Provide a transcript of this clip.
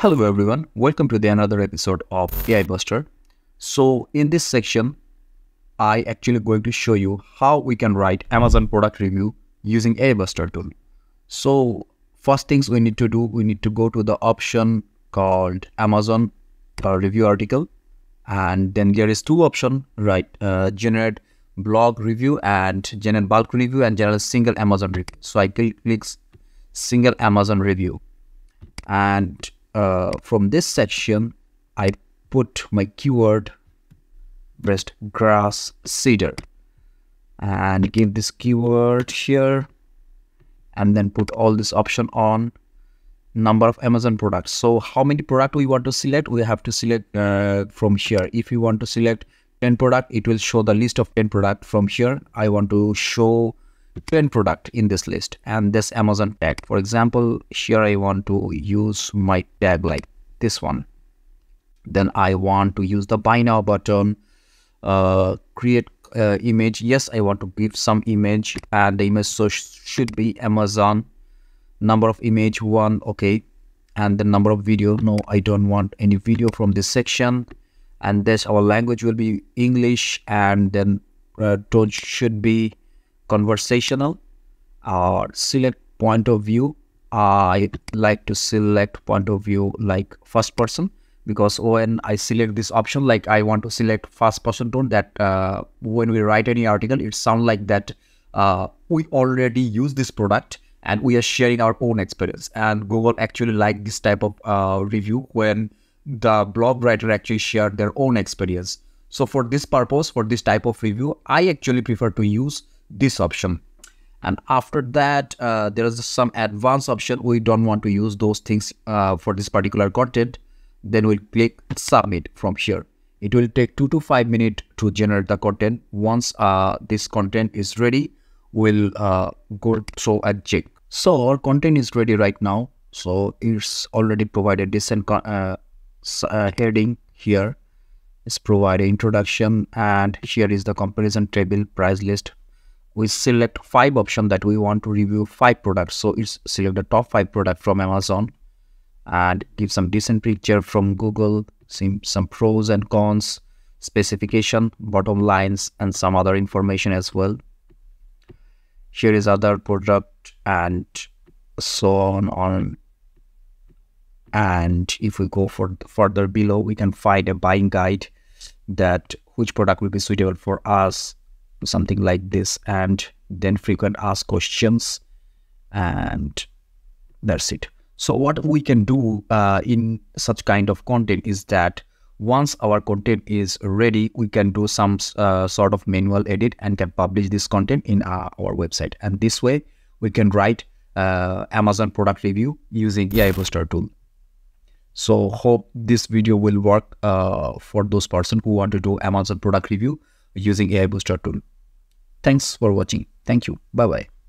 Hello everyone, welcome to the another episode of aibuster. So in this section, I actually going to show you how we can write Amazon product review using aibuster tool. So first things we need to do, we need to go to the option called Amazon review article, and then there is two options, right? Generate blog review and generate bulk review and generate single Amazon review. So I click single Amazon review, and from this section, I put my keyword breast grass cedar and give this keyword here, and then put all this option on number of Amazon products. So how many product we want to select? We have to select from here. If you want to select 10 product, it will show the list of 10 product. From here, I want to show 10 product in this list and this Amazon tag. For example, here I want to use my tag like this one. Then I want to use the buy now button, create image. Yes, I want to give some image, and the image should be Amazon. Number of image 1, okay, and the number of video. No, I don't want any video from this section. And this our language will be English, and then tone should be conversational. Select point of view. I like to select point of view like first person, because when I select this option, like I want to select first person tone, that when we write any article, it sounds like that we already use this product and we are sharing our own experience. And Google actually like this type of review when the blog writer actually shared their own experience. So for this purpose, for this type of review, I actually prefer to use this option. And after that, there is some advanced option. We don't want to use those things for this particular content. Then we'll click submit from here. It will take 2 to 5 minutes to generate the content. Once this content is ready, we'll go through and check. So our content is ready right now. So it's already provided decent heading here. It's provided introduction, and here is the comparison table, price list. We select 5 options that we want to review 5 products. So it's select the top 5 products from Amazon and give some decent picture from Google, some pros and cons, specification, bottom lines, and some other information as well. Here is other product and so on. And if we go further below, we can find a buying guide that which product will be suitable for us, something like this, and then frequent asked questions, and that's it. So what we can do in such kind of content is that once our content is ready, we can do some sort of manual edit and can publish this content in our website. And this way we can write Amazon product review using aibuster tool. So hope this video will work for those person who want to do Amazon product review using aibuster tool. Thanks for watching. Thank you. Bye bye.